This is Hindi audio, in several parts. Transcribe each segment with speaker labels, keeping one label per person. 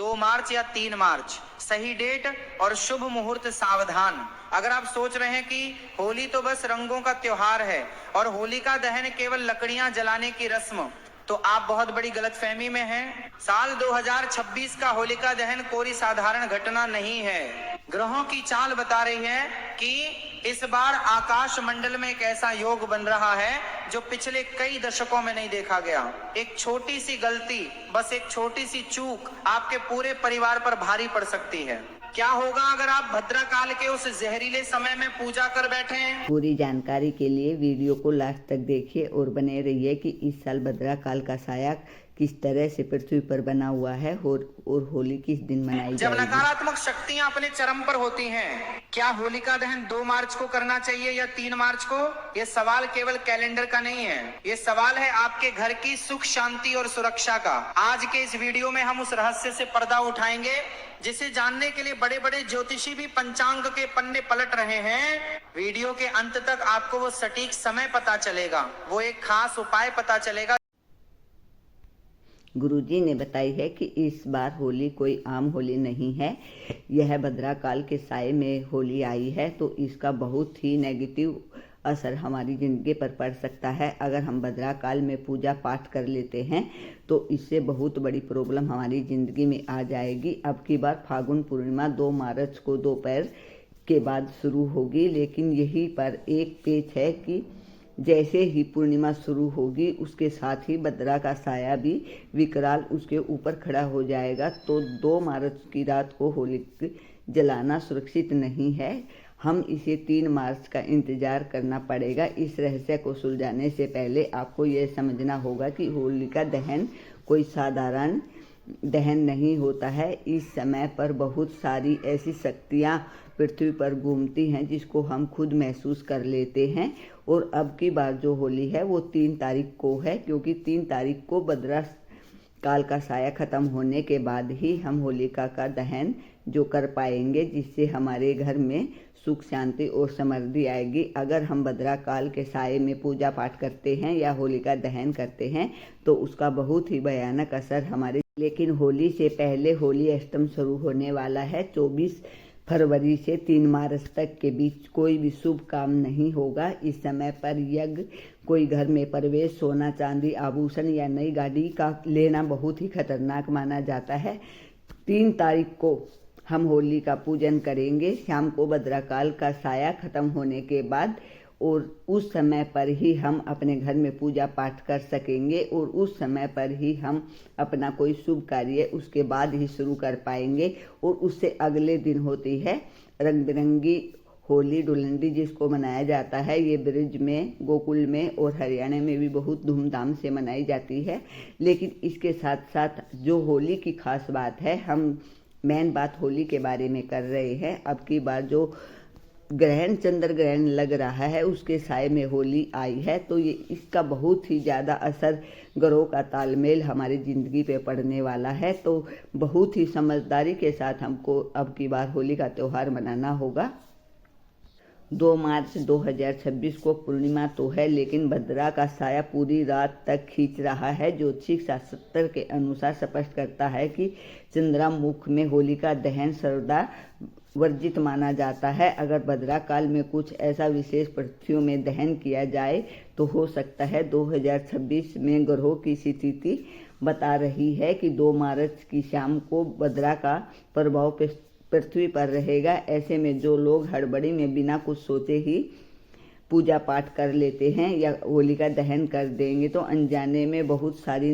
Speaker 1: 2 मार्च या 3 मार्च, सही डेट और शुभ मुहूर्त सावधान। अगर आप सोच रहे हैं कि होली तो बस रंगों का त्योहार है और होलिका दहन केवल लकड़ियां जलाने की रस्म, तो आप बहुत बड़ी गलतफहमी में हैं। साल 2026 का होलिका दहन कोई साधारण घटना नहीं है। ग्रहों की चाल बता रही है कि इस बार आकाश मंडल में एक ऐसा योग बन रहा है जो पिछले कई दशकों में नहीं देखा गया। एक छोटी सी गलती, बस एक छोटी सी चूक आपके पूरे परिवार पर भारी पड़ सकती है। क्या होगा अगर आप भद्रकाल के उस जहरीले समय में पूजा कर बैठे हैं?
Speaker 2: पूरी जानकारी के लिए वीडियो को लास्ट तक देखिए और बने रहिए कि इस साल भद्रकाल का साया किस तरह से पृथ्वी पर बना हुआ है और होली किस दिन मनाई
Speaker 1: जब
Speaker 2: जाएगी।
Speaker 1: नकारात्मक शक्तियां अपने चरम पर होती हैं, क्या होलिका दहन 2 मार्च को करना चाहिए या 3 मार्च को? ये सवाल केवल कैलेंडर का नहीं है, ये सवाल है आपके घर की सुख शांति और सुरक्षा का। आज के इस वीडियो में हम उस रहस्य से पर्दा उठाएंगे जिसे जानने के लिए बड़े बड़े ज्योतिषी भी पंचांग के पन्ने पलट रहे हैं। वीडियो के अंत तक आपको वो सटीक समय पता चलेगा, वो एक खास उपाय पता चलेगा।
Speaker 2: गुरुजी ने बताई है कि इस बार होली कोई आम होली नहीं है। यह भद्रकाल के साये में होली आई है, तो इसका बहुत ही नेगेटिव असर हमारी ज़िंदगी पर पड़ सकता है। अगर हम भद्रकाल में पूजा पाठ कर लेते हैं तो इससे बहुत बड़ी प्रॉब्लम हमारी ज़िंदगी में आ जाएगी। अब की बार फागुन पूर्णिमा 2 मार्च को दोपहर के बाद शुरू होगी, लेकिन यही पर एक पेच है कि जैसे ही पूर्णिमा शुरू होगी उसके साथ ही भद्रा का साया भी विकराल उसके ऊपर खड़ा हो जाएगा। तो 2 मार्च की रात को होली जलाना सुरक्षित नहीं है। हम इसे 3 मार्च का इंतज़ार करना पड़ेगा। इस रहस्य को सुलझाने से पहले आपको यह समझना होगा कि होलिका दहन कोई साधारण दहन नहीं होता है। इस समय पर बहुत सारी ऐसी शक्तियाँ पृथ्वी पर घूमती हैं जिसको हम खुद महसूस कर लेते हैं। और अब की बार जो होली है वो 3 तारीख को है, क्योंकि 3 तारीख को भद्रा काल का साया खत्म होने के बाद ही हम होलिका का दहन जो कर पाएंगे, जिससे हमारे घर में सुख शांति और समृद्धि आएगी। अगर हम भद्रा काल के साये में पूजा पाठ करते हैं या होलिका दहन करते हैं तो उसका बहुत ही भयानक असर हमारे। लेकिन होली से पहले होली अष्टम शुरू होने वाला है। 24 फरवरी से 3 मार्च तक के बीच कोई भी शुभ काम नहीं होगा। इस समय पर यज्ञ, कोई घर में प्रवेश, सोना चांदी, आभूषण या नई गाड़ी का लेना बहुत ही खतरनाक माना जाता है। 3 तारीख को हम होली का पूजन करेंगे शाम को भद्रकाल का साया खत्म होने के बाद, और उस समय पर ही हम अपने घर में पूजा पाठ कर सकेंगे और उस समय पर ही हम अपना कोई शुभ कार्य उसके बाद ही शुरू कर पाएंगे। और उससे अगले दिन होती है रंग बिरंगी होली डुलंडी, जिसको मनाया जाता है। ये ब्रिज में, गोकुल में और हरियाणा में भी बहुत धूमधाम से मनाई जाती है। लेकिन इसके साथ साथ जो होली की खास बात है, हम मेन बात होली के बारे में कर रहे हैं। अब की बार जो ग्रहण, चंद्र ग्रहण लग रहा है, उसके साये में होली आई है, तो ये इसका बहुत ही ज़्यादा असर, ग्रहों का तालमेल हमारी ज़िंदगी पे पड़ने वाला है। तो बहुत ही समझदारी के साथ हमको अब की बार होली का त्यौहार मनाना होगा। 2 मार्च 2026 को पूर्णिमा तो है, लेकिन भद्रा का साया पूरी रात तक खींच रहा है। ज्योतिषिक शास्त्र के अनुसार स्पष्ट करता है कि चंद्रमुख में होली का दहन सर्वदा वर्जित माना जाता है। अगर भद्रा काल में कुछ ऐसा विशेष पृथ्वी में दहन किया जाए तो हो सकता है 2026 में ग्रहों की स्थिति बता रही है कि 2 मार्च की शाम को भद्रा का प्रभाव पृथ्वी पर रहेगा। ऐसे में जो लोग हड़बड़ी में बिना कुछ सोचे ही पूजा पाठ कर लेते हैं या होलिका दहन कर देंगे तो अनजाने में बहुत सारी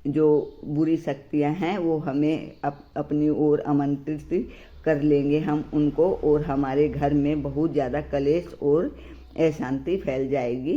Speaker 2: जो बुरी शक्तियां हैं वो हमें अपनी ओर आमंत्रित कर लेंगे हम उनको, और हमारे घर में बहुत ज़्यादा कलेश और अशांति फैल जाएगी।